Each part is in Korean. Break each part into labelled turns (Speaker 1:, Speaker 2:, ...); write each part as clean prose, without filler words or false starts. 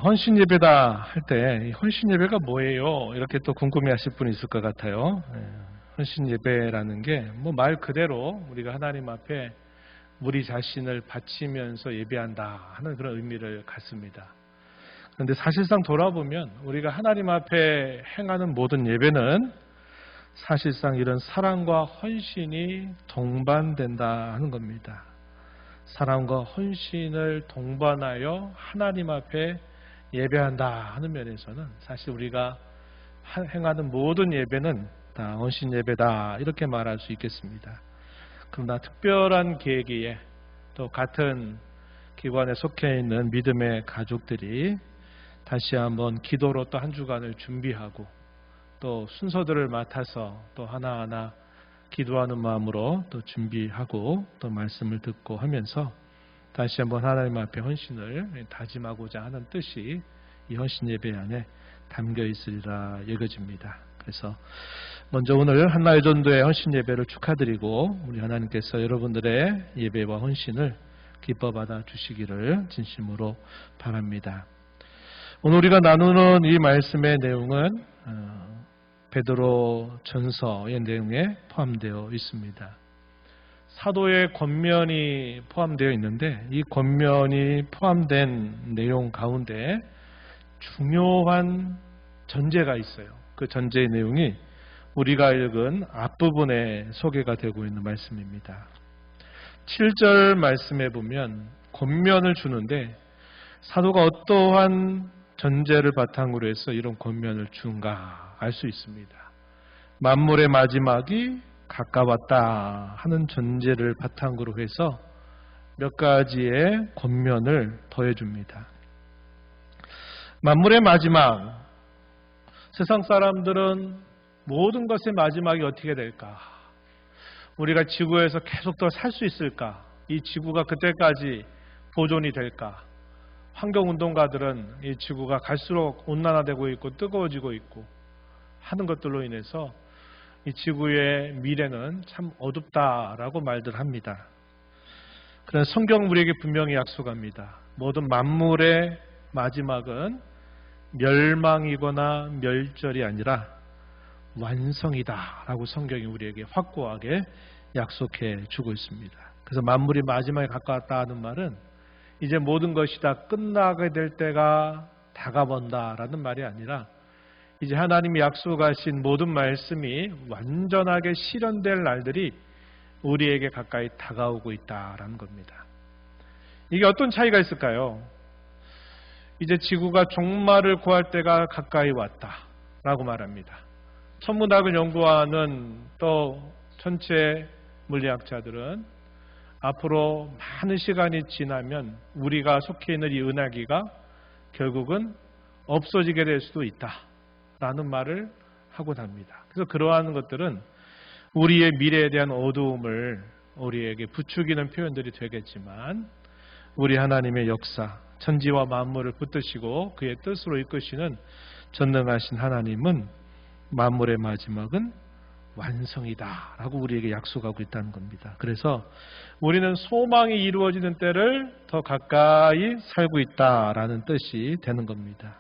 Speaker 1: 헌신 예배다 할 때 헌신 예배가 뭐예요? 이렇게 또 궁금해하실 분이 있을 것 같아요. 헌신 예배라는 게 뭐 말 그대로 우리가 하나님 앞에 우리 자신을 바치면서 예배한다 하는 그런 의미를 갖습니다. 그런데 사실상 돌아보면 우리가 하나님 앞에 행하는 모든 예배는 사실상 이런 사랑과 헌신이 동반된다 하는 겁니다. 사랑과 헌신을 동반하여 하나님 앞에 예배한다 하는 면에서는 사실 우리가 행하는 모든 예배는 다 헌신 예배다 이렇게 말할 수 있겠습니다. 그러나 특별한 계기에 또 같은 기관에 속해 있는 믿음의 가족들이 다시 한번 기도로 또 한 주간을 준비하고 또 순서들을 맡아서 또 하나하나 기도하는 마음으로 또 준비하고 또 말씀을 듣고 하면서 다시 한번 하나님 앞에 헌신을 다짐하고자 하는 뜻이 이 헌신 예배 안에 담겨 있으리라 여겨집니다. 그래서 먼저 오늘 한나의 전도의 헌신 예배를 축하드리고 우리 하나님께서 여러분들의 예배와 헌신을 기뻐 받아 주시기를 진심으로 바랍니다. 오늘 우리가 나누는 이 말씀의 내용은 베드로 전서의 내용에 포함되어 있습니다. 사도의 권면이 포함되어 있는데 이 권면이 포함된 내용 가운데 중요한 전제가 있어요. 그 전제의 내용이 우리가 읽은 앞부분에 소개가 되고 있는 말씀입니다. 7절 말씀에 보면 권면을 주는데 사도가 어떠한 전제를 바탕으로 해서 이런 권면을 준가 알 수 있습니다. 만물의 마지막이 가까웠다 하는 전제를 바탕으로 해서 몇 가지의 권면을 더해줍니다. 만물의 마지막, 세상 사람들은 모든 것의 마지막이 어떻게 될까? 우리가 지구에서 계속 더 살 수 있을까? 이 지구가 그때까지 보존이 될까? 환경운동가들은 이 지구가 갈수록 온난화되고 있고 뜨거워지고 있고 하는 것들로 인해서 이 지구의 미래는 참 어둡다라고 말들 합니다. 그러나 성경 우리에게 분명히 약속합니다. 모든 만물의 마지막은 멸망이거나 멸절이 아니라 완성이다라고 성경이 우리에게 확고하게 약속해 주고 있습니다. 그래서 만물이 마지막에 가까웠다 하는 말은 이제 모든 것이 다 끝나게 될 때가 다가온다라는 말이 아니라 이제 하나님이 약속하신 모든 말씀이 완전하게 실현될 날들이 우리에게 가까이 다가오고 있다라는 겁니다. 이게 어떤 차이가 있을까요? 이제 지구가 종말을 구할 때가 가까이 왔다라고 말합니다. 천문학을 연구하는 또 천체 물리학자들은 앞으로 많은 시간이 지나면 우리가 속해 있는 이 은하기가 결국은 없어지게 될 수도 있다라는 말을 하고 답니다. 그래서 그러한 것들은 우리의 미래에 대한 어두움을 우리에게 부추기는 표현들이 되겠지만 우리 하나님의 역사, 천지와 만물을 붙드시고 그의 뜻으로 이끄시는 전능하신 하나님은 만물의 마지막은 완성이다 라고 우리에게 약속하고 있다는 겁니다. 그래서 우리는 소망이 이루어지는 때를 더 가까이 살고 있다라는 뜻이 되는 겁니다.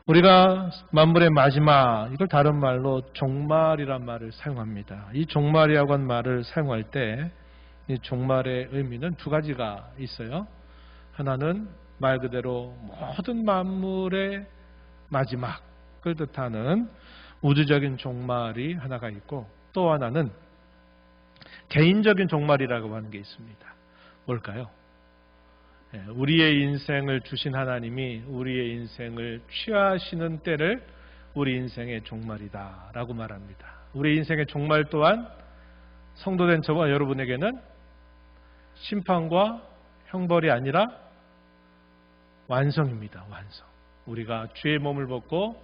Speaker 1: 우리가 만물의 마지막, 이걸 다른 말로 종말이란 말을 사용합니다. 이 종말이라고 한 말을 사용할 때 이 종말의 의미는 두 가지가 있어요. 하나는 말 그대로 모든 만물의 마지막을 뜻하는 우주적인 종말이 하나가 있고 또 하나는 개인적인 종말이라고 하는 게 있습니다. 뭘까요? 우리의 인생을 주신 하나님이 우리의 인생을 취하시는 때를 우리 인생의 종말이다라고 말합니다. 우리 인생의 종말 또한 성도된 저와 여러분에게는 심판과 형벌이 아니라 완성입니다. 완성. 우리가 주의 몸을 벗고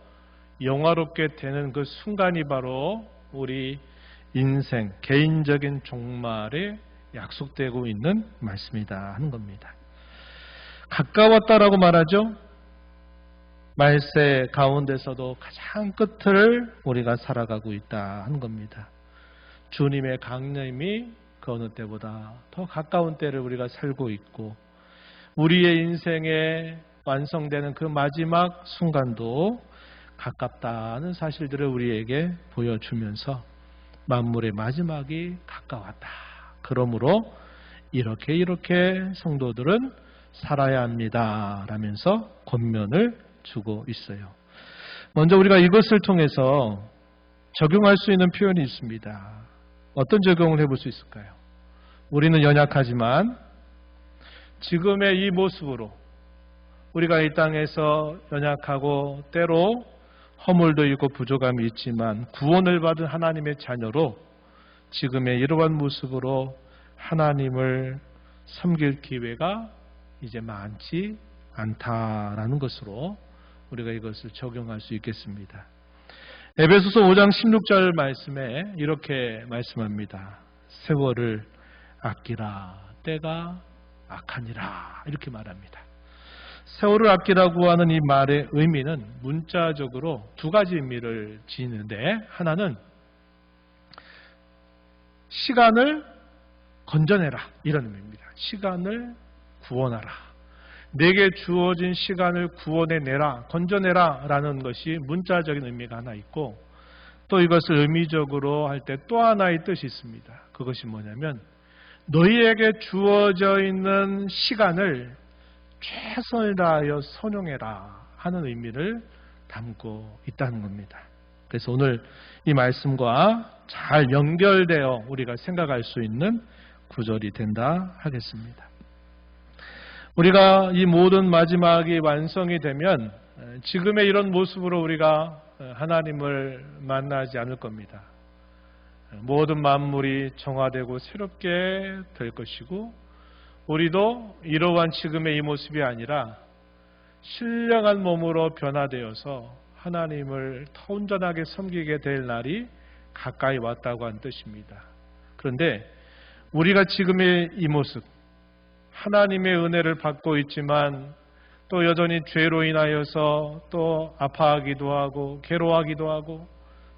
Speaker 1: 영화롭게 되는 그 순간이 바로 우리 인생, 개인적인 종말에 약속되고 있는 말씀이다 하는 겁니다. 가까웠다라고 말하죠. 말세 가운데서도 가장 끝을 우리가 살아가고 있다 하는 겁니다. 주님의 강림이 그 어느 때보다 더 가까운 때를 우리가 살고 있고 우리의 인생의 완성되는 그 마지막 순간도 가깝다는 사실들을 우리에게 보여주면서 만물의 마지막이 가까웠다. 그러므로 이렇게 성도들은 살아야 합니다. 라면서 권면을 주고 있어요. 먼저 우리가 이것을 통해서 적용할 수 있는 표현이 있습니다. 어떤 적용을 해볼 수 있을까요? 우리는 연약하지만 지금의 이 모습으로 우리가 이 땅에서 연약하고 때로 허물도 있고 부족함이 있지만 구원을 받은 하나님의 자녀로 지금의 이러한 모습으로 하나님을 섬길 기회가 이제 많지 않다라는 것으로 우리가 이것을 적용할 수 있겠습니다. 에베소서 5장 16절 말씀에 이렇게 말씀합니다. 세월을 아끼라 때가 악하니라 이렇게 말합니다. 세월을 아끼라고 하는 이 말의 의미는 문자적으로 두 가지 의미를 지니는데 하나는 시간을 건져내라 이런 의미입니다. 시간을 구원하라. 내게 주어진 시간을 구원해내라, 건져내라 라는 것이 문자적인 의미가 하나 있고 또 이것을 의미적으로 할 때 또 하나의 뜻이 있습니다. 그것이 뭐냐면 너희에게 주어져 있는 시간을 최선을 다하여 선용해라 하는 의미를 담고 있다는 겁니다. 그래서 오늘 이 말씀과 잘 연결되어 우리가 생각할 수 있는 구절이 된다 하겠습니다. 우리가 이 모든 마지막이 완성이 되면 지금의 이런 모습으로 우리가 하나님을 만나지 않을 겁니다. 모든 만물이 정화되고 새롭게 될 것이고 우리도 이러한 지금의 이 모습이 아니라 신령한 몸으로 변화되어서 하나님을 더 온전하게 섬기게 될 날이 가까이 왔다고 한 뜻입니다. 그런데 우리가 지금의 이 모습 하나님의 은혜를 받고 있지만 또 여전히 죄로 인하여서 또 아파하기도 하고 괴로워하기도 하고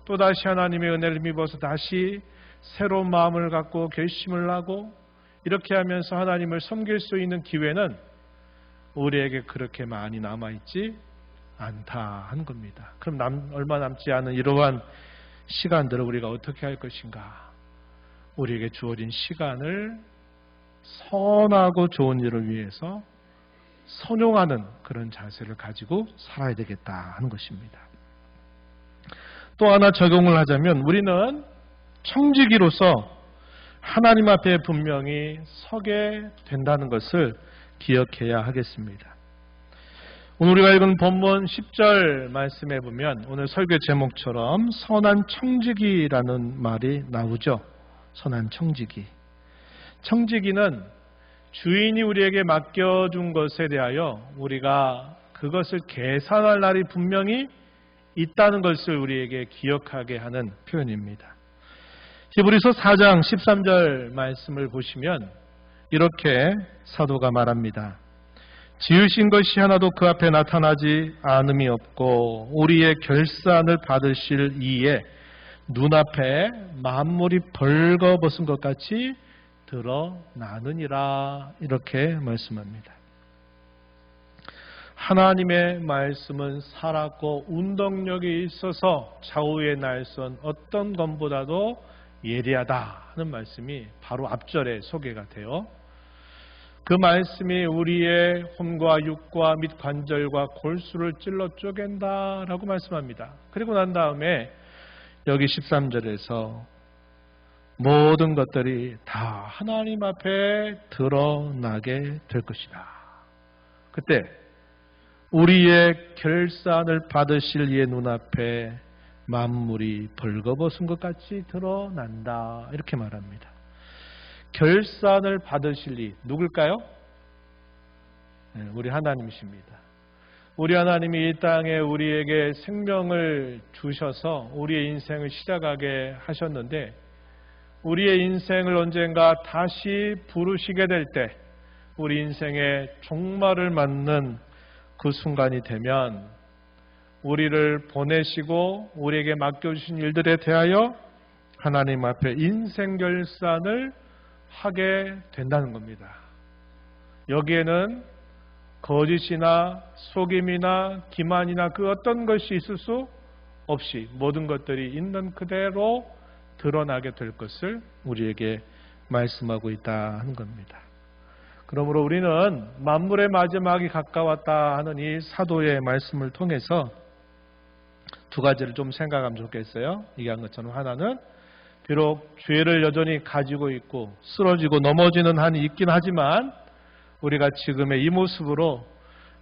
Speaker 1: 또다시 하나님의 은혜를 힘입어서 다시 새로운 마음을 갖고 결심을 하고 이렇게 하면서 하나님을 섬길 수 있는 기회는 우리에게 그렇게 많이 남아있지 않다 하는 겁니다. 그럼 얼마 남지 않은 이러한 시간들을 우리가 어떻게 할 것인가? 우리에게 주어진 시간을 선하고 좋은 일을 위해서 선용하는 그런 자세를 가지고 살아야 되겠다 하는 것입니다. 또 하나 적용을 하자면 우리는 청지기로서 하나님 앞에 분명히 서게 된다는 것을 기억해야 하겠습니다. 오늘 우리가 읽은 본문 10절 말씀에 보면 오늘 설교 제목처럼 선한 청지기라는 말이 나오죠. 선한 청지기. 청지기는 주인이 우리에게 맡겨준 것에 대하여 우리가 그것을 계산할 날이 분명히 있다는 것을 우리에게 기억하게 하는 표현입니다. 히브리서 4장 13절 말씀을 보시면 이렇게 사도가 말합니다. 지으신 것이 하나도 그 앞에 나타나지 않음이 없고 우리의 결산을 받으실 이에 눈앞에 만물이 벌거벗은 것 같이 드러나느니라 이렇게 말씀합니다. 하나님의 말씀은 살았고 운동력이 있어서 좌우의 날선 어떤 것보다도 예리하다 하는 말씀이 바로 앞절에 소개가 돼요. 그 말씀이 우리의 혼과 육과 및 관절과 골수를 찔러 쪼갠다라고 말씀합니다. 그리고 난 다음에 여기 13절에서 모든 것들이 다 하나님 앞에 드러나게 될 것이다. 그때 우리의 결산을 받으실 이의 눈앞에 만물이 벌거벗은 것 같이 드러난다. 이렇게 말합니다. 결산을 받으실 이 누굴까요? 우리 하나님이십니다. 우리 하나님이 이 땅에 우리에게 생명을 주셔서 우리의 인생을 시작하게 하셨는데 우리의 인생을 언젠가 다시 부르시게 될 때 우리 인생의 종말을 맞는 그 순간이 되면 우리를 보내시고 우리에게 맡겨주신 일들에 대하여 하나님 앞에 인생결산을 하게 된다는 겁니다. 여기에는 거짓이나 속임이나 기만이나 그 어떤 것이 있을 수 없이 모든 것들이 있는 그대로 드러나게 될 것을 우리에게 말씀하고 있다 하는 겁니다. 그러므로 우리는 만물의 마지막이 가까웠다 하는 이 사도의 말씀을 통해서 두 가지를 좀 생각하면 좋겠어요. 얘기한 것처럼 하나는 비록 죄를 여전히 가지고 있고 쓰러지고 넘어지는 한이 있긴 하지만 우리가 지금의 이 모습으로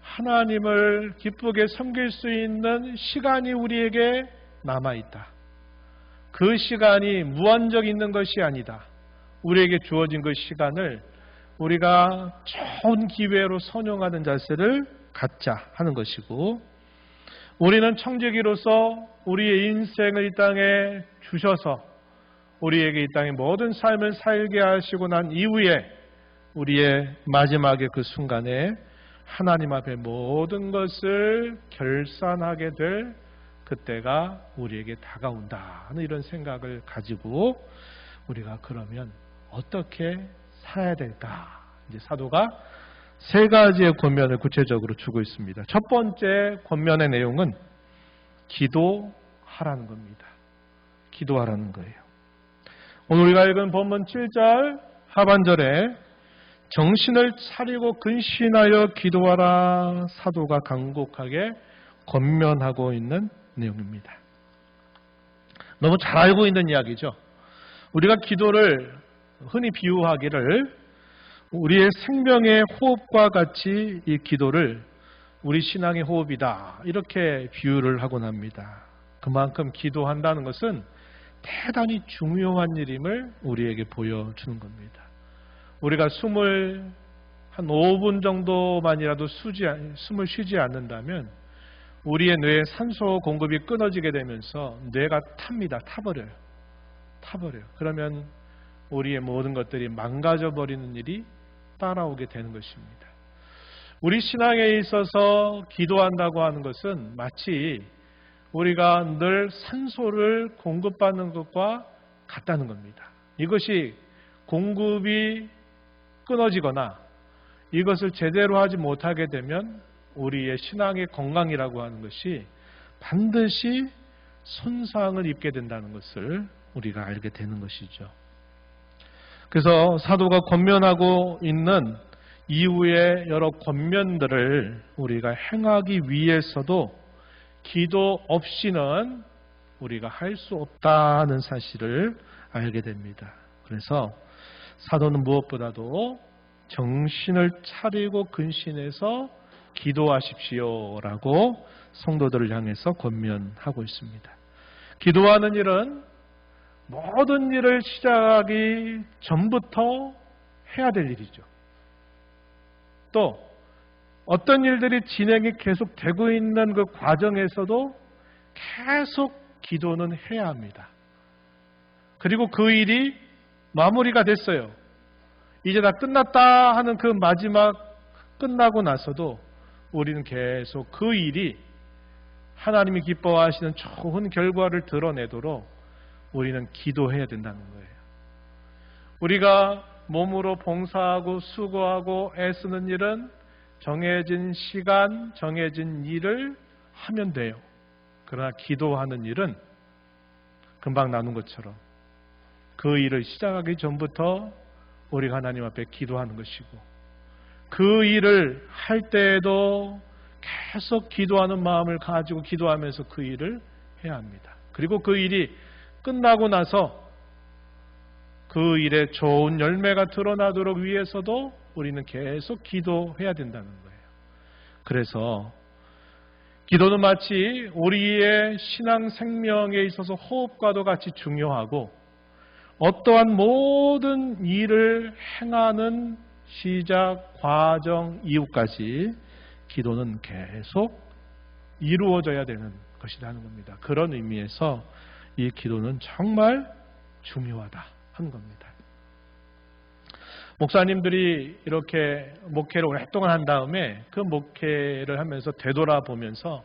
Speaker 1: 하나님을 기쁘게 섬길 수 있는 시간이 우리에게 남아있다. 그 시간이 무한적 있는 것이 아니다. 우리에게 주어진 그 시간을 우리가 좋은 기회로 선용하는 자세를 갖자 하는 것이고, 우리는 청지기로서 우리의 인생을 이 땅에 주셔서 우리에게 이 땅의 모든 삶을 살게 하시고 난 이후에 우리의 마지막의 그 순간에 하나님 앞에 모든 것을 결산하게 될 그때가 우리에게 다가온다 하는 이런 생각을 가지고 우리가 그러면 어떻게 살아야 될까? 이제 사도가 세 가지의 권면을 구체적으로 주고 있습니다. 첫 번째 권면의 내용은 기도하라는 겁니다. 기도하라는 거예요. 오늘 우리가 읽은 본문 7절 하반절에 정신을 차리고 근신하여 기도하라 사도가 간곡하게 권면하고 있는 내용입니다. 너무 잘 알고 있는 이야기죠. 우리가 기도를 흔히 비유하기를 우리의 생명의 호흡과 같이 이 기도를 우리 신앙의 호흡이다 이렇게 비유를 하곤 합니다. 그만큼 기도한다는 것은 대단히 중요한 일임을 우리에게 보여주는 겁니다. 우리가 숨을 한 5분 정도만이라도 숨을 쉬지 않는다면 우리의 뇌에 산소 공급이 끊어지게 되면서 뇌가 타버려요. 그러면 우리의 모든 것들이 망가져버리는 일이 따라오게 되는 것입니다. 우리 신앙에 있어서 기도한다고 하는 것은 마치 우리가 늘 산소를 공급받는 것과 같다는 겁니다. 이것이 공급이 끊어지거나 이것을 제대로 하지 못하게 되면 우리의 신앙의 건강이라고 하는 것이 반드시 손상을 입게 된다는 것을 우리가 알게 되는 것이죠. 그래서 사도가 권면하고 있는 이후의 여러 권면들을 우리가 행하기 위해서도 기도 없이는 우리가 할 수 없다는 사실을 알게 됩니다. 그래서 사도는 무엇보다도 정신을 차리고 근신해서 기도하십시오라고 성도들을 향해서 권면하고 있습니다. 기도하는 일은 모든 일을 시작하기 전부터 해야 될 일이죠. 또 어떤 일들이 진행이 계속 되고 있는 그 과정에서도 계속 기도는 해야 합니다. 그리고 그 일이 마무리가 됐어요. 이제 다 끝났다 하는 그 마지막 끝나고 나서도 우리는 계속 그 일이 하나님이 기뻐하시는 좋은 결과를 드러내도록 우리는 기도해야 된다는 거예요. 우리가 몸으로 봉사하고 수고하고 애쓰는 일은 정해진 시간, 정해진 일을 하면 돼요. 그러나 기도하는 일은 금방 나눈 것처럼 그 일을 시작하기 전부터 우리가 하나님 앞에 기도하는 것이고, 그 일을 할 때에도 계속 기도하는 마음을 가지고 기도하면서 그 일을 해야 합니다. 그리고 그 일이 끝나고 나서 그 일에 좋은 열매가 드러나도록 위해서도 우리는 계속 기도해야 된다는 거예요. 그래서 기도는 마치 우리의 신앙 생명에 있어서 호흡과도 같이 중요하고, 어떠한 모든 일을 행하는 시작, 과정, 이후까지 기도는 계속 이루어져야 되는 것이라는 겁니다. 그런 의미에서 이 기도는 정말 중요하다 하는 겁니다. 목사님들이 이렇게 목회를 오랫동안 한 다음에 그 목회를 하면서 되돌아보면서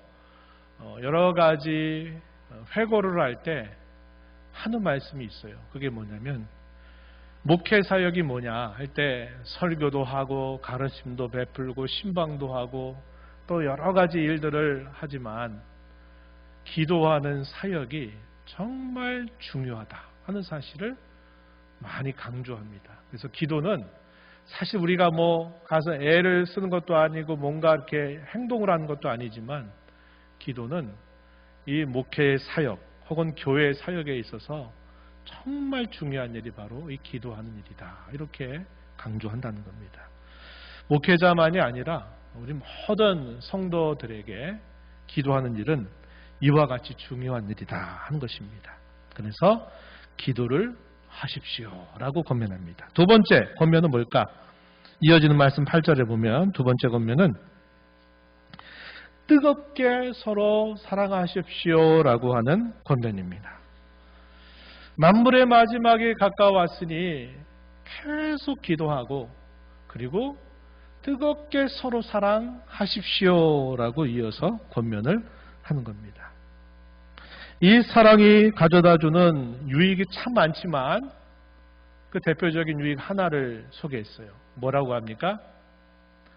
Speaker 1: 여러 가지 회고를 할 때 하는 말씀이 있어요. 그게 뭐냐면, 목회 사역이 뭐냐 할 때 설교도 하고 가르침도 베풀고 신방도 하고 또 여러 가지 일들을 하지만 기도하는 사역이 정말 중요하다 하는 사실을 많이 강조합니다. 그래서 기도는 사실 우리가 뭐 가서 애를 쓰는 것도 아니고 뭔가 이렇게 행동을 하는 것도 아니지만 기도는 이 목회 사역 혹은 교회 사역에 있어서 정말 중요한 일이 바로 이 기도하는 일이다. 이렇게 강조한다는 겁니다. 목회자만이 아니라 우리 모든 성도들에게 기도하는 일은 이와 같이 중요한 일이다 하는 것입니다. 그래서 기도를 하십시오라고 권면합니다. 두 번째 권면은 뭘까? 이어지는 말씀 8절에 보면 두 번째 권면은 뜨겁게 서로 사랑하십시오라고 하는 권면입니다. 만물의 마지막에 가까웠으니 계속 기도하고 그리고 뜨겁게 서로 사랑하십시오라고 이어서 권면을 하는 겁니다. 이 사랑이 가져다주는 유익이 참 많지만 그 대표적인 유익 하나를 소개했어요. 뭐라고 합니까?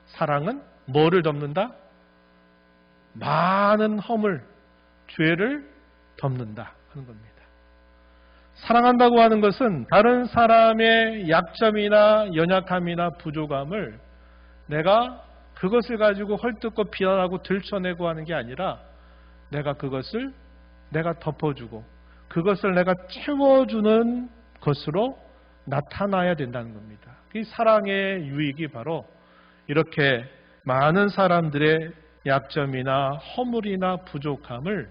Speaker 1: 사랑은 뭐를 덮는다? 많은 허물, 죄를 덮는다 하는 겁니다. 사랑한다고 하는 것은 다른 사람의 약점이나 연약함이나 부족함을 내가 그것을 가지고 헐뜯고 비난하고 들춰내고 하는 게 아니라 내가 그것을 내가 덮어주고 그것을 내가 채워주는 것으로 나타나야 된다는 겁니다. 이 사랑의 유익이 바로 이렇게 많은 사람들의 약점이나 허물이나 부족함을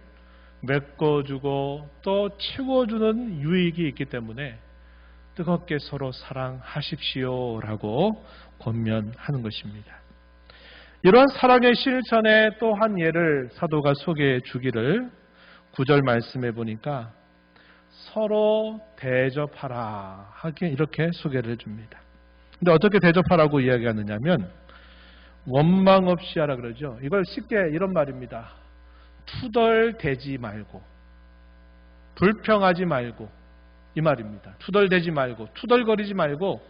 Speaker 1: 메꿔주고 또 채워주는 유익이 있기 때문에 뜨겁게 서로 사랑하십시오라고 권면하는 것입니다. 이러한 사랑의 실천의 또 한 예를 사도가 소개해 주기를 9절 말씀해 보니까 서로 대접하라 하게 이렇게 소개를 해줍니다. 근데 어떻게 대접하라고 이야기하느냐면 원망 없이 하라 그러죠. 이걸 쉽게 이런 말입니다. 투덜대지 말고 불평하지 말고 이 말입니다. 투덜대지 말고 투덜거리지 말고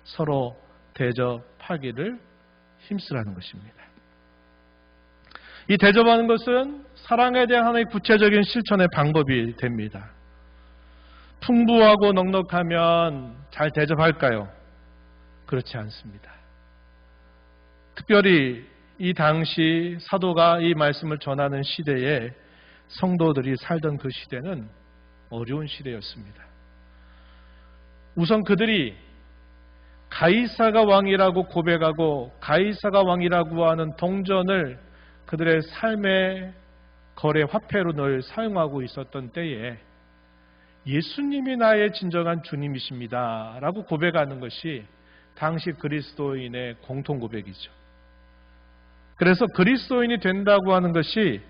Speaker 1: 서로 대접하기를 힘쓰라는 것입니다. 이 대접하는 것은 사랑에 대한 하나의 구체적인 실천의 방법이 됩니다. 풍부하고 넉넉하면 잘 대접할까요? 그렇지 않습니다. 특별히 이 당시 사도가 이 말씀을 전하는 시대에 성도들이 살던 그 시대는 어려운 시대였습니다. 우선 그들이 가이사가 왕이라고 고백하고 가이사가 왕이라고 하는 동전을 그들의 삶의 거래 화폐로 늘 사용하고 있었던 때에 예수님이 나의 진정한 주님이십니다 라고 고백하는 것이 당시 그리스도인의 공통 고백이죠. 그래서 그리스도인이 된다고 하는 것이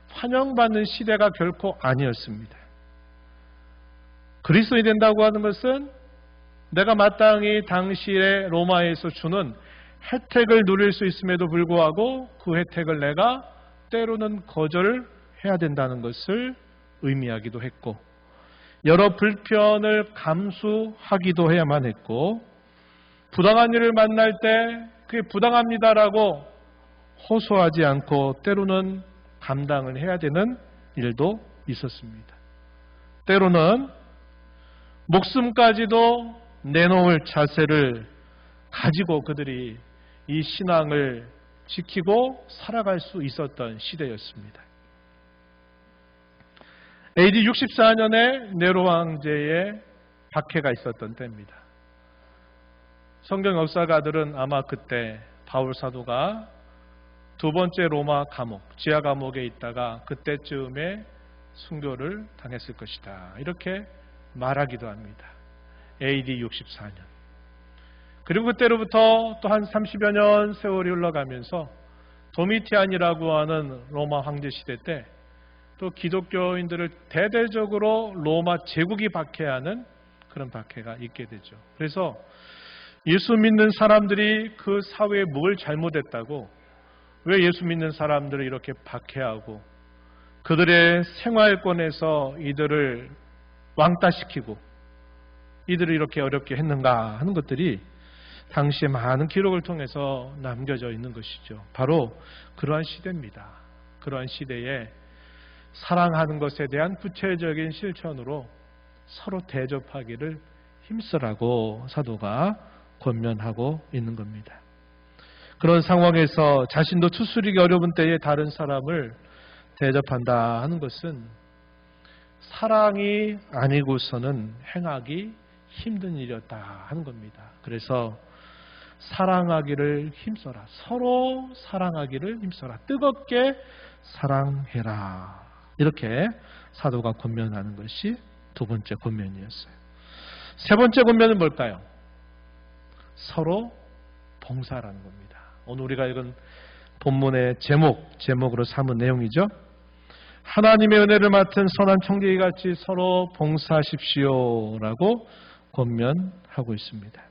Speaker 1: 환영받는 시대가 결코 아니었습니다. 그리스도인이 된다고 하는 것은 내가 마땅히 당시에 로마에서 주는 혜택을 누릴 수 있음에도 불구하고 그 혜택을 내가 때로는 거절해야 된다는 것을 의미하기도 했고 여러 불편을 감수하기도 해야만 했고 부당한 일을 만날 때 그게 부당합니다라고 호소하지 않고 때로는 감당을 해야 되는 일도 있었습니다. 때로는 목숨까지도 내놓을 자세를 가지고 그들이 이 신앙을 지키고 살아갈 수 있었던 시대였습니다. AD 64년에 네로 황제의 박해가 있었던 때입니다. 성경 역사가들은 아마 그때 바울 사도가 두 번째 로마 감옥, 지하 감옥에 있다가 그때쯤에 순교를 당했을 것이다. 이렇게 말하기도 합니다. AD 64년. 그리고 그때로부터 또 한 30여 년 세월이 흘러가면서 도미티안이라고 하는 로마 황제 시대 때 또 기독교인들을 대대적으로 로마 제국이 박해하는 그런 박해가 있게 되죠. 그래서 예수 믿는 사람들이 그 사회에 뭘 잘못했다고 왜 예수 믿는 사람들을 이렇게 박해하고 그들의 생활권에서 이들을 왕따시키고 이들을 이렇게 어렵게 했는가 하는 것들이 당시의 많은 기록을 통해서 남겨져 있는 것이죠. 바로 그러한 시대입니다. 그러한 시대에 사랑하는 것에 대한 구체적인 실천으로 서로 대접하기를 힘쓰라고 사도가 권면하고 있는 겁니다. 그런 상황에서 자신도 추스리기 어려운 때에 다른 사람을 대접한다 하는 것은 사랑이 아니고서는 행하기 힘든 일이었다 하는 겁니다. 그래서 사랑하기를 힘써라. 서로 사랑하기를 힘써라. 뜨겁게 사랑해라. 이렇게 사도가 권면하는 것이 두 번째 권면이었어요. 세 번째 권면은 뭘까요? 서로 봉사라는 겁니다. 오늘 우리가 읽은 본문의 제목으로 삼은 내용이죠. 하나님의 은혜를 맡은 선한 청지기 같이 서로 봉사하십시오라고 권면하고 있습니다.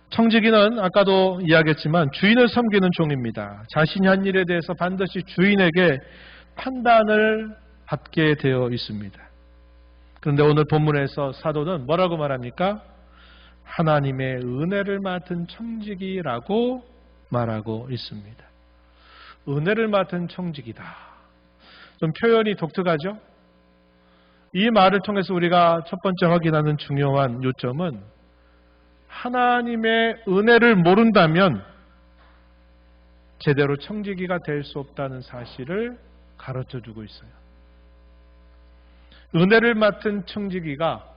Speaker 1: 청지기는 아까도 이야기했지만 주인을 섬기는 종입니다. 자신이 한 일에 대해서 반드시 주인에게 판단을 받게 되어 있습니다. 그런데 오늘 본문에서 사도는 뭐라고 말합니까? 하나님의 은혜를 맡은 청지기라고 말하고 있습니다. 은혜를 맡은 청지기다. 좀 표현이 독특하죠? 이 말을 통해서 우리가 첫 번째 확인하는 중요한 요점은 하나님의 은혜를 모른다면 제대로 청지기가 될 수 없다는 사실을 가르쳐주고 있어요. 은혜를 맡은 청지기가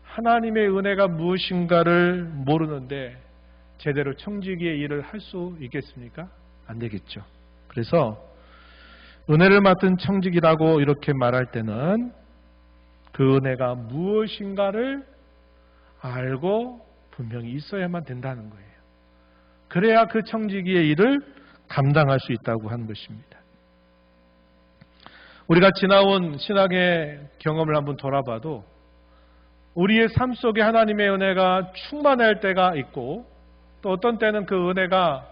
Speaker 1: 하나님의 은혜가 무엇인가를 모르는데 제대로 청지기의 일을 할 수 있겠습니까? 안 되겠죠. 그래서 은혜를 맡은 청지기라고 이렇게 말할 때는 그 은혜가 무엇인가를 알고 분명히 있어야만 된다는 거예요. 그래야 그 청지기의 일을 감당할 수 있다고 하는 것입니다. 우리가 지나온 신앙의 경험을 한번 돌아봐도 우리의 삶 속에 하나님의 은혜가 충만할 때가 있고 또 어떤 때는 그 은혜가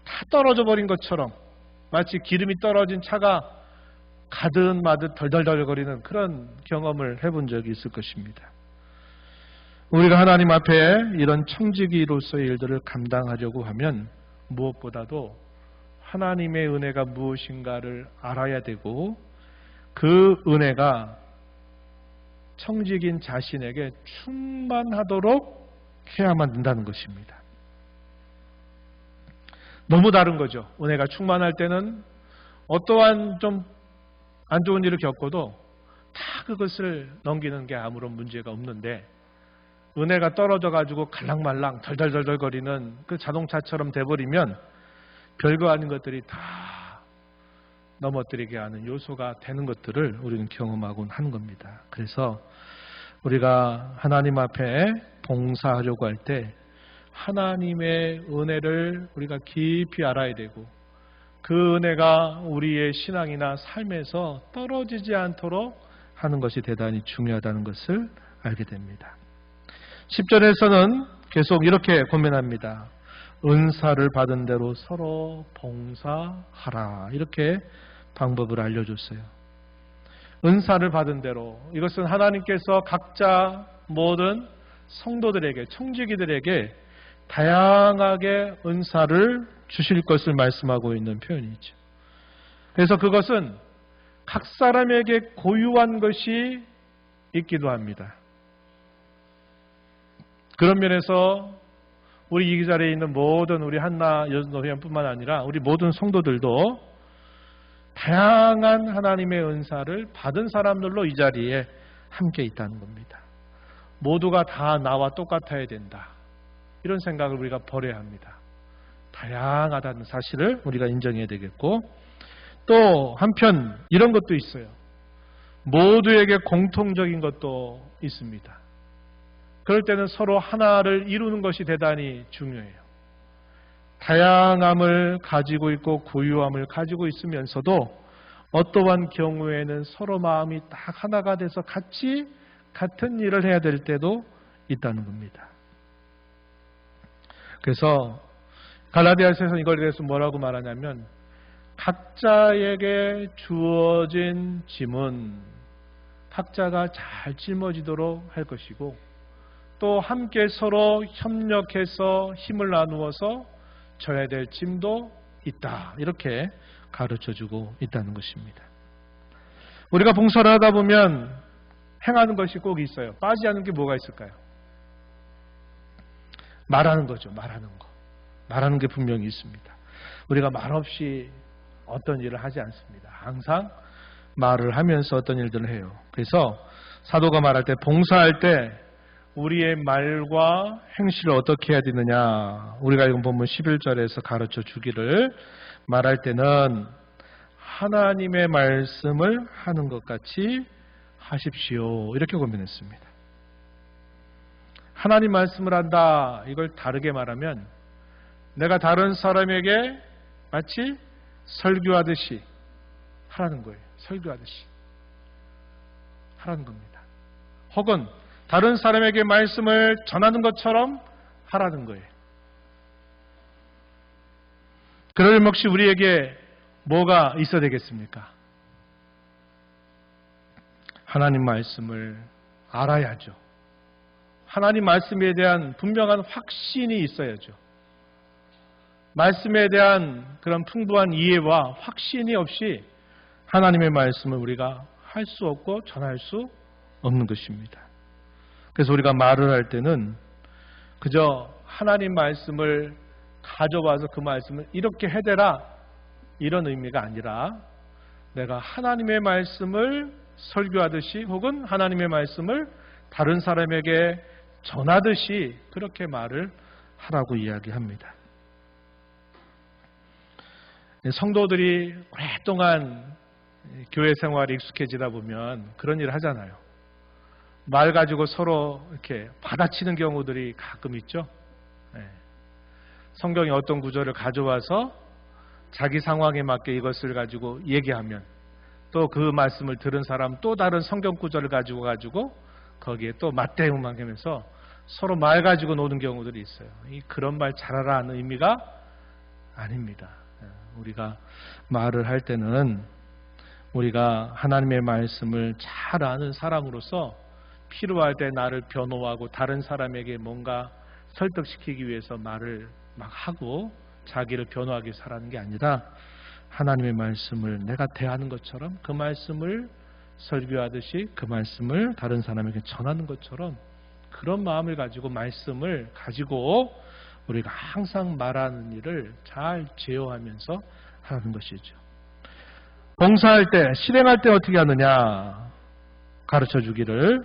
Speaker 1: 다 떨어져 버린 것처럼 마치 기름이 떨어진 차가 가듯 마듯 덜덜덜거리는 그런 경험을 해본 적이 있을 것입니다. 우리가 하나님 앞에 이런 청지기로서의 일들을 감당하려고 하면 무엇보다도 하나님의 은혜가 무엇인가를 알아야 되고 그 은혜가 청지기인 자신에게 충만하도록 해야만 된다는 것입니다. 너무 다른 거죠. 은혜가 충만할 때는 어떠한 좀 안 좋은 일을 겪어도 다 그것을 넘기는 게 아무런 문제가 없는데 은혜가 떨어져가지고 갈랑말랑 덜덜덜덜거리는 그 자동차처럼 돼버리면 별거 아닌 것들이 다 넘어뜨리게 하는 요소가 되는 것들을 우리는 경험하곤 하는 겁니다. 그래서 우리가 하나님 앞에 봉사하려고 할 때 하나님의 은혜를 우리가 깊이 알아야 되고 그 은혜가 우리의 신앙이나 삶에서 떨어지지 않도록 하는 것이 대단히 중요하다는 것을 알게 됩니다. 10절에서는 계속 이렇게 권면합니다. 은사를 받은 대로 서로 봉사하라. 이렇게 방법을 알려줬어요. 은사를 받은 대로 이것은 하나님께서 각자 모든 성도들에게 청지기들에게 다양하게 은사를 주실 것을 말씀하고 있는 표현이죠. 그래서 그것은 각 사람에게 고유한 것이 있기도 합니다. 그런 면에서 우리 이 자리에 있는 모든 우리 한나 여전노회원뿐만 아니라 우리 모든 성도들도 다양한 하나님의 은사를 받은 사람들로 이 자리에 함께 있다는 겁니다. 모두가 다 나와 똑같아야 된다. 이런 생각을 우리가 버려야 합니다. 다양하다는 사실을 우리가 인정해야 되겠고 또 한편 이런 것도 있어요. 모두에게 공통적인 것도 있습니다. 그럴 때는 서로 하나를 이루는 것이 대단히 중요해요. 다양함을 가지고 있고 고유함을 가지고 있으면서도 어떠한 경우에는 서로 마음이 딱 하나가 돼서 같이 같은 일을 해야 될 때도 있다는 겁니다. 그래서 갈라디아서에서 이걸 대해서 뭐라고 각자에게 주어진 짐은 학자가 잘 짊어지도록 할 것이고 또 함께 서로 협력해서 힘을 나누어서 져야 될 짐도 있다. 이렇게 가르쳐주고 있다는 것입니다. 우리가 봉사를 하다 보면 행하는 것이 꼭 있어요. 빠지지 않는 게 뭐가 있을까요? 말하는 거죠. 말하는 거. 말하는 게 분명히 있습니다. 우리가 말없이 어떤 일을 하지 않습니다. 항상 말을 하면서 어떤 일들을 해요. 그래서 사도가 말할 때 봉사할 때 우리의 말과 행실을 어떻게 해야 되느냐. 우리가 읽은 본문 11절에서 가르쳐 주기를 말할 때는 하나님의 말씀을 하는 것 같이 하십시오. 이렇게 고민했습니다. 하나님 말씀을 한다. 이걸 다르게 말하면 내가 다른 사람에게 마치 설교하듯이 하라는 거예요. 설교하듯이 하라는 겁니다. 혹은 다른 사람에게 말씀을 전하는 것처럼 하라는 거예요. 그러려면 혹시 우리에게 뭐가 있어야 되겠습니까? 하나님 말씀을 알아야죠. 하나님 말씀에 대한 분명한 확신이 있어야죠. 말씀에 대한 그런 풍부한 이해와 확신이 없이 하나님의 말씀을 우리가 할 수 없고 전할 수 없는 것입니다. 그래서 우리가 말을 할 때는 그저 하나님 말씀을 가져와서 그 말씀을 이렇게 해대라 이런 의미가 아니라 내가 하나님의 말씀을 설교하듯이 혹은 하나님의 말씀을 다른 사람에게 전하듯이 그렇게 말을 하라고 이야기합니다. 성도들이 오랫동안 교회 생활에 익숙해지다 보면 그런 일을 하잖아요. 말 가지고 서로 이렇게 받아치는 경우들이 가끔 있죠. 성경의 어떤 구절을 가져와서 자기 상황에 맞게 이것을 가지고 얘기하면 또 그 말씀을 들은 사람 또 다른 성경 구절을 가지고 거기에 또 맞대응만 하면서 서로 말 가지고 노는 경우들이 있어요. 그런 말 잘하라 하는 의미가 아닙니다. 우리가 말을 할 때는 우리가 하나님의 말씀을 잘 아는 사람으로서 필요할 때 나를 변호하고 다른 사람에게 뭔가 설득시키기 위해서 말을 막 하고 자기를 변호하기 위해서 하라는 게 아니라 하나님의 말씀을 내가 대하는 것처럼 그 말씀을 설교하듯이 그 말씀을 다른 사람에게 전하는 것처럼 그런 마음을 가지고 말씀을 가지고 우리가 항상 말하는 일을 잘 제어하면서 하는 것이죠. 봉사할 때, 실행할 때 어떻게 하느냐 가르쳐 주기를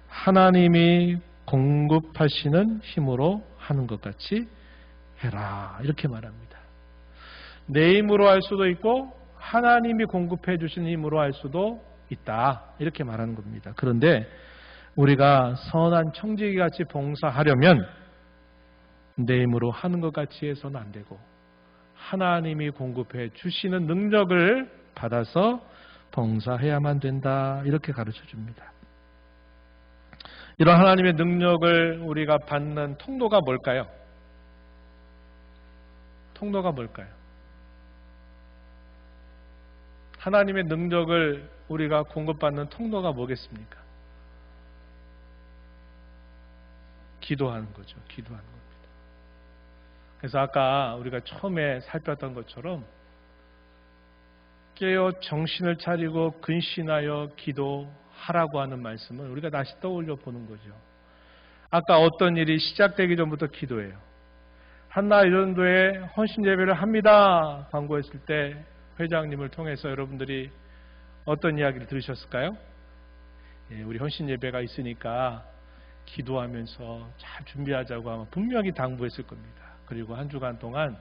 Speaker 1: 하나님이 공급하시는 힘으로 하는 것 같이 해라 이렇게 말합니다. 내 힘으로 할 수도 있고 하나님이 공급해 주신 힘으로 할 수도 있다 이렇게 말하는 겁니다. 그런데 우리가 선한 청지기 같이 봉사하려면 내 힘으로 하는 것 같이 해서는 안 되고 하나님이 공급해 주시는 능력을 받아서 봉사해야만 된다 이렇게 가르쳐 줍니다. 이런 하나님의 능력을 우리가 받는 통로가 뭘까요? 통로가 뭘까요? 하나님의 능력을 우리가 공급받는 통로가 뭐겠습니까? 기도하는 거죠. 기도하는 겁니다. 그래서 아까 우리가 처음에 살폈던 것처럼 깨어 정신을 차리고 근신하여 기도하라고 하는 말씀을 우리가 다시 떠올려 보는 거죠. 아까 어떤 일이 시작되기 전부터 기도해요. 한나 이런도에 헌신 예배를 합니다. 광고했을 때 회장님을 통해서 여러분들이 어떤 이야기를 들으셨을까요? 우리 헌신 예배가 있으니까 기도하면서 잘 준비하자고 아마 분명히 당부했을 겁니다. 그리고 한 주간 동안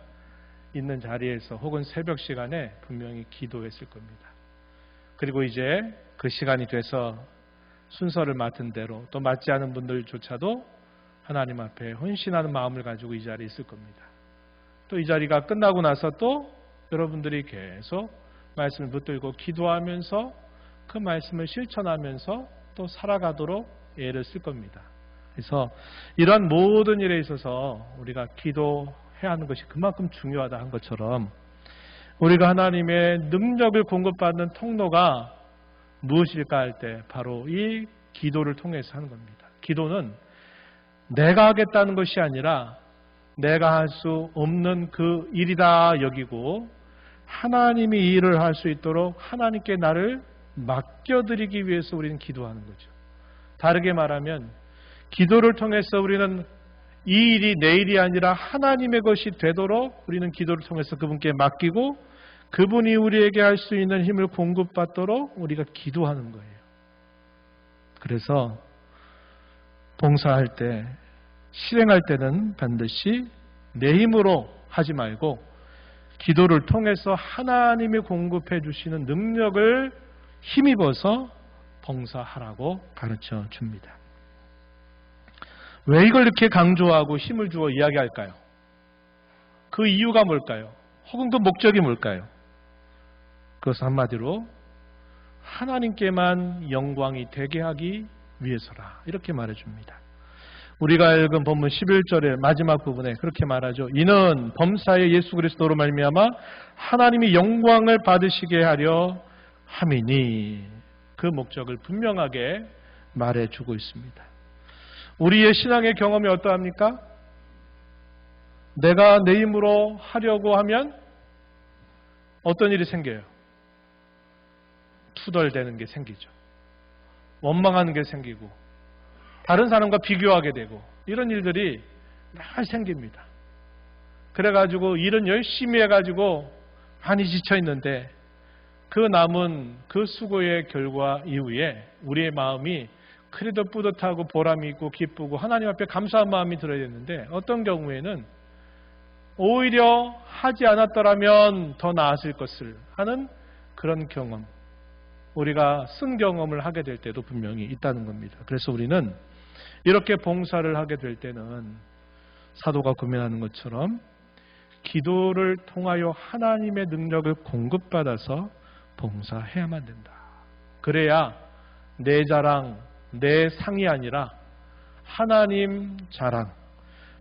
Speaker 1: 있는 자리에서 혹은 새벽 시간에 분명히 기도했을 겁니다. 그리고 이제 그 시간이 돼서 순서를 맡은 대로 또 맞지 않은 분들조차도 하나님 앞에 헌신하는 마음을 가지고 이 자리에 있을 겁니다. 또 이 자리가 끝나고 나서 또 여러분들이 계속 말씀을 붙들고 기도하면서 그 말씀을 실천하면서 또 살아가도록 애를 쓸 겁니다. 그래서 이런 모든 일에 있어서 우리가 기도해야 하는 것이 그만큼 중요하다 한 것처럼 우리가 하나님의 능력을 공급받는 통로가 무엇일까 할 때 바로 이 기도를 통해서 하는 겁니다. 기도는 내가 하겠다는 것이 아니라 내가 할 수 없는 그 일이다 여기고 하나님이 이 일을 할 수 있도록 하나님께 나를 맡겨드리기 위해서 우리는 기도하는 거죠. 다르게 말하면 기도를 통해서 우리는 이 일이 내 일이 아니라 하나님의 것이 되도록 우리는 기도를 통해서 그분께 맡기고 그분이 우리에게 할 수 있는 힘을 공급받도록 우리가 기도하는 거예요. 그래서 봉사할 때, 실행할 때는 반드시 내 힘으로 하지 말고 기도를 통해서 하나님이 공급해 주시는 능력을 힘입어서 봉사하라고 가르쳐 줍니다. 왜 이걸 이렇게 강조하고 힘을 주어 이야기할까요? 그 이유가 뭘까요? 혹은 그 목적이 뭘까요? 그것은 한마디로 하나님께만 영광이 되게 하기 위해서라 이렇게 말해줍니다. 우리가 읽은 본문 11절의 마지막 부분에 그렇게 말하죠. 이는 범사의 예수 그리스도로 말미암아 하나님이 영광을 받으시게 하려 함이니 그 목적을 분명하게 말해주고 있습니다. 우리의 신앙의 경험이 어떠합니까? 내가 내 힘으로 하려고 하면 어떤 일이 생겨요? 투덜대는 게 생기죠. 원망하는 게 생기고 다른 사람과 비교하게 되고 이런 일들이 늘 생깁니다. 그래가지고 일은 열심히 해가지고 많이 지쳐있는데 그 남은 그 수고의 결과 이후에 우리의 마음이 그래도 뿌듯하고 보람이 있고 기쁘고 하나님 앞에 감사한 마음이 들어야 되는데 어떤 경우에는 오히려 하지 않았더라면 더 나았을 것을 하는 그런 경험, 우리가 쓴 경험을 하게 될 때도 분명히 있다는 겁니다. 그래서 우리는 이렇게 봉사를 하게 될 때는 사도가 고민하는 것처럼 기도를 통하여 하나님의 능력을 공급받아서 봉사해야만 된다. 그래야 내 자랑, 내 상이 아니라 하나님 자랑,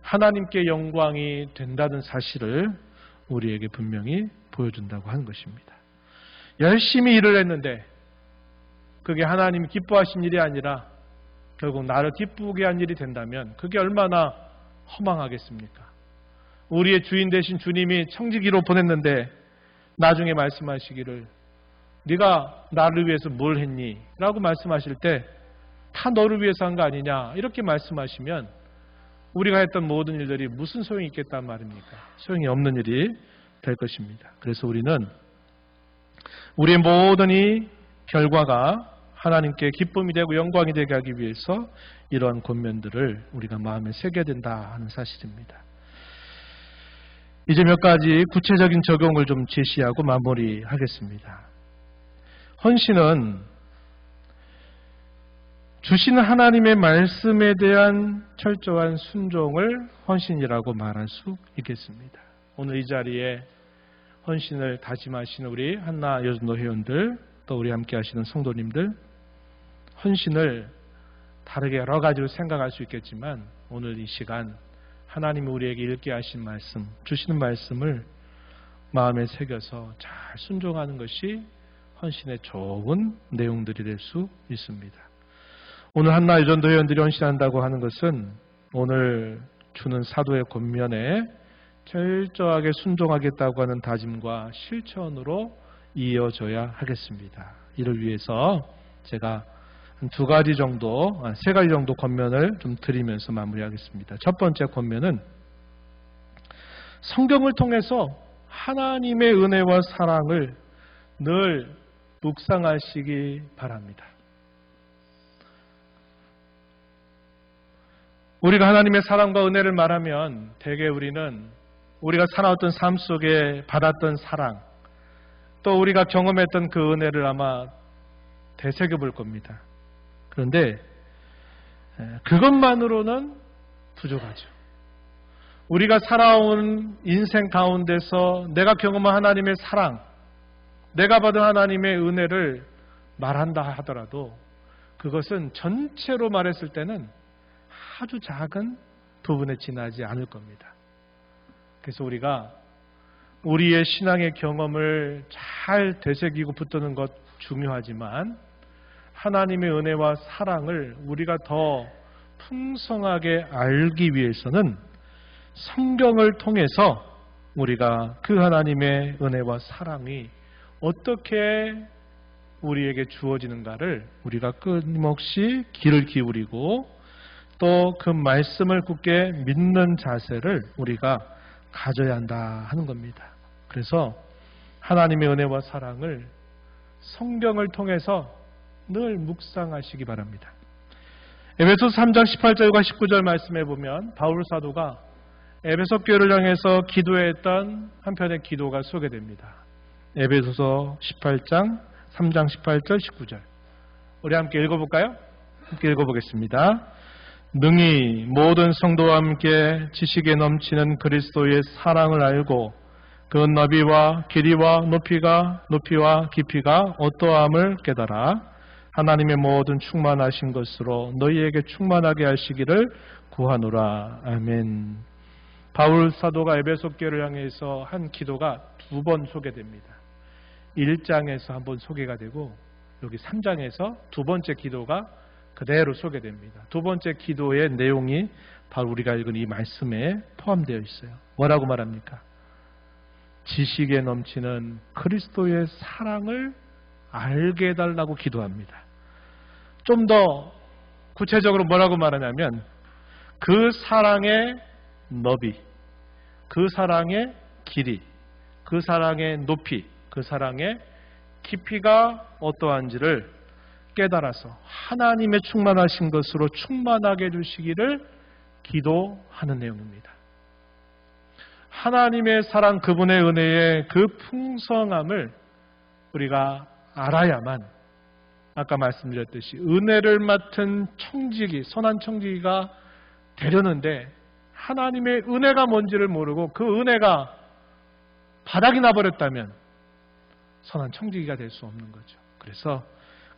Speaker 1: 하나님께 영광이 된다는 사실을 우리에게 분명히 보여준다고 하는 것입니다. 열심히 일을 했는데 그게 하나님이 기뻐하신 일이 아니라 결국 나를 기쁘게 한 일이 된다면 그게 얼마나 허망하겠습니까? 우리의 주인 되신 주님이 청지기로 보냈는데 나중에 말씀하시기를 네가 나를 위해서 뭘 했니? 라고 말씀하실 때 다 너를 위해서 한 거 아니냐? 이렇게 말씀하시면 우리가 했던 모든 일들이 무슨 소용이 있겠단 말입니까? 소용이 없는 일이 될 것입니다. 그래서 우리는 우리의 모든 이 결과가 하나님께 기쁨이 되고 영광이 되게 하기 위해서 이러한 권면들을 우리가 마음에 새겨야 된다 하는 사실입니다. 이제 몇 가지 구체적인 적용을 좀 제시하고 마무리하겠습니다. 헌신은 주시는 하나님의 말씀에 대한 철저한 순종을 헌신이라고 말할 수 있겠습니다. 오늘 이 자리에 헌신을 다짐하시는 우리 한나 여전도 회원들, 또 우리 함께 하시는 성도님들, 헌신을 다르게 여러 가지로 생각할 수 있겠지만 오늘 이 시간 하나님이 우리에게 읽게 하신 말씀, 주시는 말씀을 마음에 새겨서 잘 순종하는 것이 헌신의 좋은 내용들이 될 수 있습니다. 오늘 한나 여전도 회원들이 헌신한다고 하는 것은 오늘 주는 사도의 권면에 철저하게 순종하겠다고 하는 다짐과 실천으로 이어져야 하겠습니다. 이를 위해서 제가 두 가지 정도, 세 가지 정도 권면을 좀 드리면서 마무리하겠습니다. 첫 번째 권면은 성경을 통해서 하나님의 은혜와 사랑을 늘 묵상하시기 바랍니다. 우리가 하나님의 사랑과 은혜를 말하면 대개 우리는 우리가 살아왔던 삶 속에 받았던 사랑, 또 우리가 경험했던 그 은혜를 아마 되새겨 볼 겁니다. 그런데 그것만으로는 부족하죠. 우리가 살아온 인생 가운데서 내가 경험한 하나님의 사랑, 내가 받은 하나님의 은혜를 말한다 하더라도 그것은 전체로 말했을 때는 아주 작은 부분에 지나지 않을 겁니다. 그래서 우리가 우리의 신앙의 경험을 잘 되새기고 붙드는 것 중요하지만 하나님의 은혜와 사랑을 우리가 더 풍성하게 알기 위해서는 성경을 통해서 우리가 그 하나님의 은혜와 사랑이 어떻게 우리에게 주어지는가를 우리가 끊임없이 귀를 기울이고 또 그 말씀을 굳게 믿는 자세를 우리가 가져야 한다 하는 겁니다. 그래서 하나님의 은혜와 사랑을 성경을 통해서 늘 묵상하시기 바랍니다. 에베소서 3장 18절과 19절 말씀해 보면 바울 사도가 에베소 교회를 향해서 기도했던 한편의 기도가 소개됩니다. 에베소서 18장 3장 18절 19절 우리 함께 읽어볼까요? 함께 읽어보겠습니다. 능히 모든 성도와 함께 지식에 넘치는 그리스도의 사랑을 알고 그 너비와 길이와 높이와 깊이가 어떠함을 깨달아 하나님의 모든 충만하신 것으로 너희에게 충만하게 하시기를 구하노라. 아멘. 바울 사도가 에베소 교회를 향해서 한 기도가 두 번 소개됩니다. 1장에서 한 번 소개가 되고 여기 3장에서 두 번째 기도가 그대로 소개됩니다. 두 번째 기도의 내용이 바로 우리가 읽은 이 말씀에 포함되어 있어요. 뭐라고 말합니까? 지식에 넘치는 그리스도의 사랑을 알게 해달라고 기도합니다. 좀 더 구체적으로 뭐라고 말하냐면 그 사랑의 너비, 그 사랑의 길이, 그 사랑의 높이, 그 사랑의 깊이가 어떠한지를 깨달아서 하나님의 충만하신 것으로 충만하게 해주시기를 기도하는 내용입니다. 하나님의 사랑, 그분의 은혜의 그 풍성함을 우리가 알아야만 아까 말씀드렸듯이 은혜를 맡은 청지기, 선한 청지기가 되려는데 하나님의 은혜가 뭔지를 모르고 그 은혜가 바닥이 나버렸다면 선한 청지기가 될 수 없는 거죠. 그래서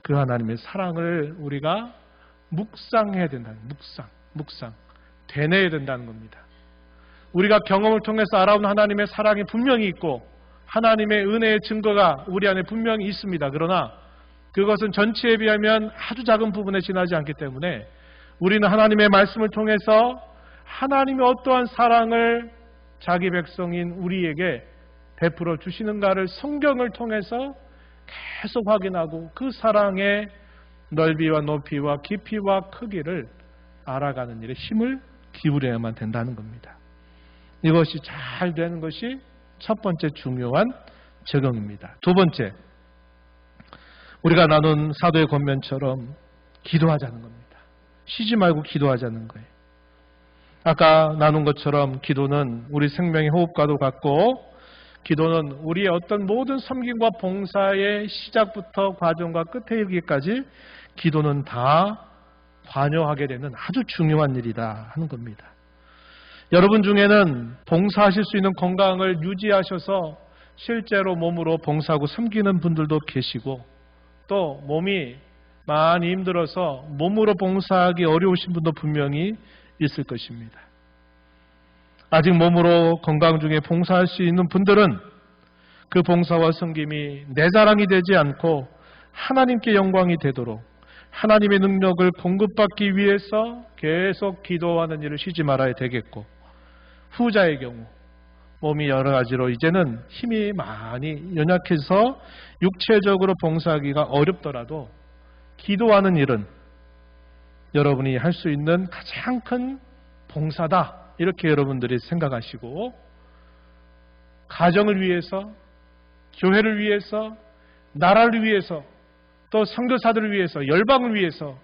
Speaker 1: 그 하나님의 사랑을 우리가 묵상해야 된다는, 묵상, 되뇌야 된다는 겁니다. 우리가 경험을 통해서 알아온 하나님의 사랑이 분명히 있고 하나님의 은혜의 증거가 우리 안에 분명히 있습니다. 그러나 그것은 전체에 비하면 아주 작은 부분에 지나지 않기 때문에 우리는 하나님의 말씀을 통해서 하나님의 어떠한 사랑을 자기 백성인 우리에게 베풀어 주시는가를 성경을 통해서 계속 확인하고 그 사랑의 넓이와 높이와 깊이와 크기를 알아가는 일에 힘을 기울여야만 된다는 겁니다. 이것이 잘 되는 것이 첫 번째 중요한 적용입니다. 두 번째, 우리가 나눈 사도의 권면처럼 기도하자는 겁니다. 쉬지 말고 기도하자는 거예요. 아까 나눈 것처럼 기도는 우리 생명의 호흡과도 같고 기도는 우리의 어떤 모든 섬김과 봉사의 시작부터 과정과 끝에 이르기까지 기도는 다 관여하게 되는 아주 중요한 일이다 하는 겁니다. 여러분 중에는 봉사하실 수 있는 건강을 유지하셔서 실제로 몸으로 봉사하고 섬기는 분들도 계시고 또 몸이 많이 힘들어서 몸으로 봉사하기 어려우신 분도 분명히 있을 것입니다. 아직 몸으로 건강 중에 봉사할 수 있는 분들은 그 봉사와 섬김이 내 자랑이 되지 않고 하나님께 영광이 되도록 하나님의 능력을 공급받기 위해서 계속 기도하는 일을 쉬지 말아야 되겠고 후자의 경우 몸이 여러 가지로 이제는 힘이 많이 연약해서 육체적으로 봉사하기가 어렵더라도 기도하는 일은 여러분이 할 수 있는 가장 큰 봉사다. 이렇게 여러분들이 생각하시고 가정을 위해서, 교회를 위해서, 나라를 위해서, 또 선교사들을 위해서, 열방을 위해서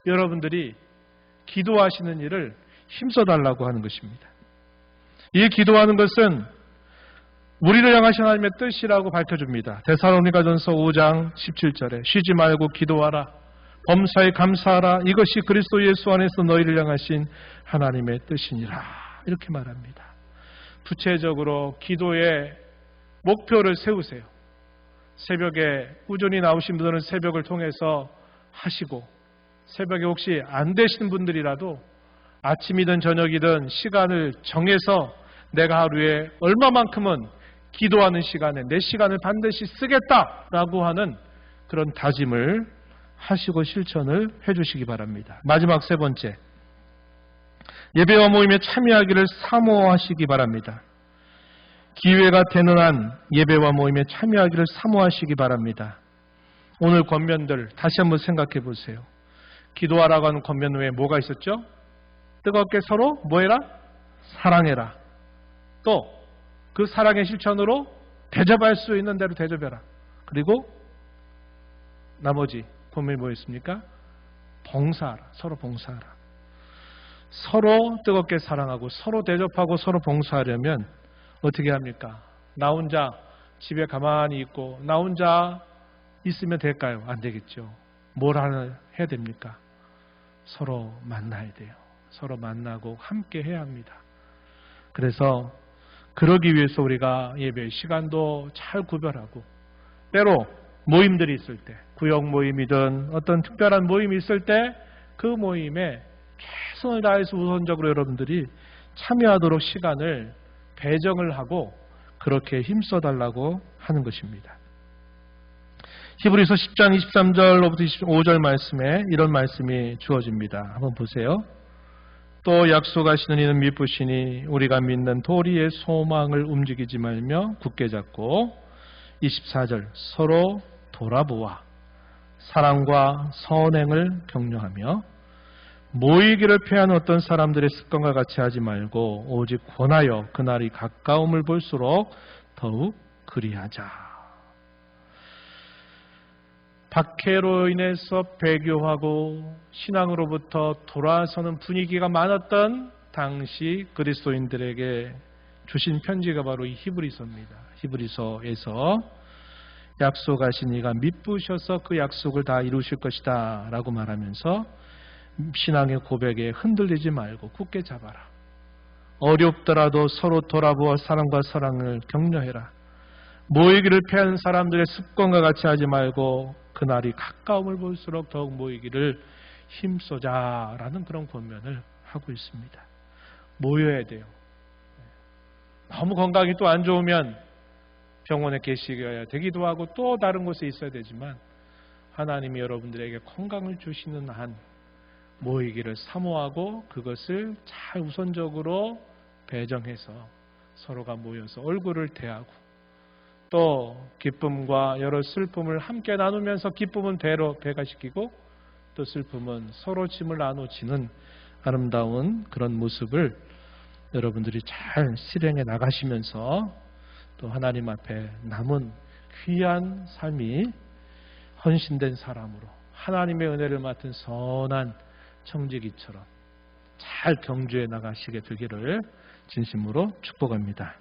Speaker 1: 여러분들이 기도하시는 일을 힘써달라고 하는 것입니다. 이 기도하는 것은 우리를 향하신 하나님의 뜻이라고 밝혀줍니다. 데살로니가전서 5장 17절에 쉬지 말고 기도하라. 범사에 감사하라. 이것이 그리스도 예수 안에서 너희를 향하신 하나님의 뜻이니라. 이렇게 말합니다. 구체적으로 기도의 목표를 세우세요. 새벽에 꾸준히 나오신 분들은 새벽을 통해서 하시고 새벽에 혹시 안 되시는 분들이라도 아침이든 저녁이든 시간을 정해서 내가 하루에 얼마만큼은 기도하는 시간에 내 시간을 반드시 쓰겠다라고 하는 그런 다짐을 하시고 실천을 해주시기 바랍니다. 마지막 세 번째, 예배와 모임에 참여하기를 사모하시기 바랍니다. 기회가 되는 한 예배와 모임에 참여하기를 사모하시기 바랍니다. 오늘 권면들 다시 한번 생각해 보세요. 기도하라고 하는 권면 외에 뭐가 있었죠? 뜨겁게 서로 뭐해라? 사랑해라. 또 그 사랑의 실천으로 대접할 수 있는 대로 대접해라. 그리고 나머지 권면이 뭐였습니까? 봉사하라. 서로 봉사하라. 서로 뜨겁게 사랑하고 서로 대접하고 서로 봉사하려면 어떻게 합니까? 나 혼자 집에 가만히 있고 나 혼자 있으면 될까요? 안 되겠죠. 뭘 해야 됩니까? 서로 만나야 돼요. 서로 만나고 함께 해야 합니다. 그래서 그러기 위해서 우리가 예배 시간도 잘 구별하고 때로 모임들이 있을 때 구역 모임이든 어떤 특별한 모임이 있을 때 그 모임에 최선을 다해서 우선적으로 여러분들이 참여하도록 시간을 배정을 하고 그렇게 힘써달라고 하는 것입니다. 히브리서 10장 23절로부터 25절 말씀에 이런 말씀이 주어집니다. 한번 보세요. 또 약속하시는 이는 미쁘시니 우리가 믿는 도리의 소망을 움직이지 말며 굳게 잡고 24절 서로 돌아보아 사랑과 선행을 격려하며 모이기를 패하는 어떤 사람들의 습관과 같이 하지 말고 오직 권하여 그날이 가까움을 볼수록 더욱 그리하자. 박해로 인해서 배교하고 신앙으로부터 돌아서는 분위기가 많았던 당시 그리스도인들에게 주신 편지가 바로 이 히브리서입니다. 히브리서에서 약속하신 이가 미쁘셔서 그 약속을 다 이루실 것이다 라고 말하면서 신앙의 고백에 흔들리지 말고 굳게 잡아라. 어렵더라도 서로 돌아보아 사랑과 사랑을 격려해라. 모이기를 패하는 사람들의 습관과 같이 하지 말고 그날이 가까움을 볼수록 더욱 모이기를 힘써자라는 그런 권면을 하고 있습니다. 모여야 돼요. 너무 건강이 또 안 좋으면 병원에 계시어야 되기도 하고 또 다른 곳에 있어야 되지만 하나님이 여러분들에게 건강을 주시는 한 모이기를 사모하고 그것을 잘 우선적으로 배정해서 서로가 모여서 얼굴을 대하고 또 기쁨과 여러 슬픔을 함께 나누면서 기쁨은 배가 시키고 또 슬픔은 서로 짐을 나눠지는 아름다운 그런 모습을 여러분들이 잘 실행해 나가시면서 또 하나님 앞에 남은 귀한 삶이 헌신된 사람으로 하나님의 은혜를 맡은 선한 청지기처럼 잘 경주해 나가시게 되기를 진심으로 축복합니다.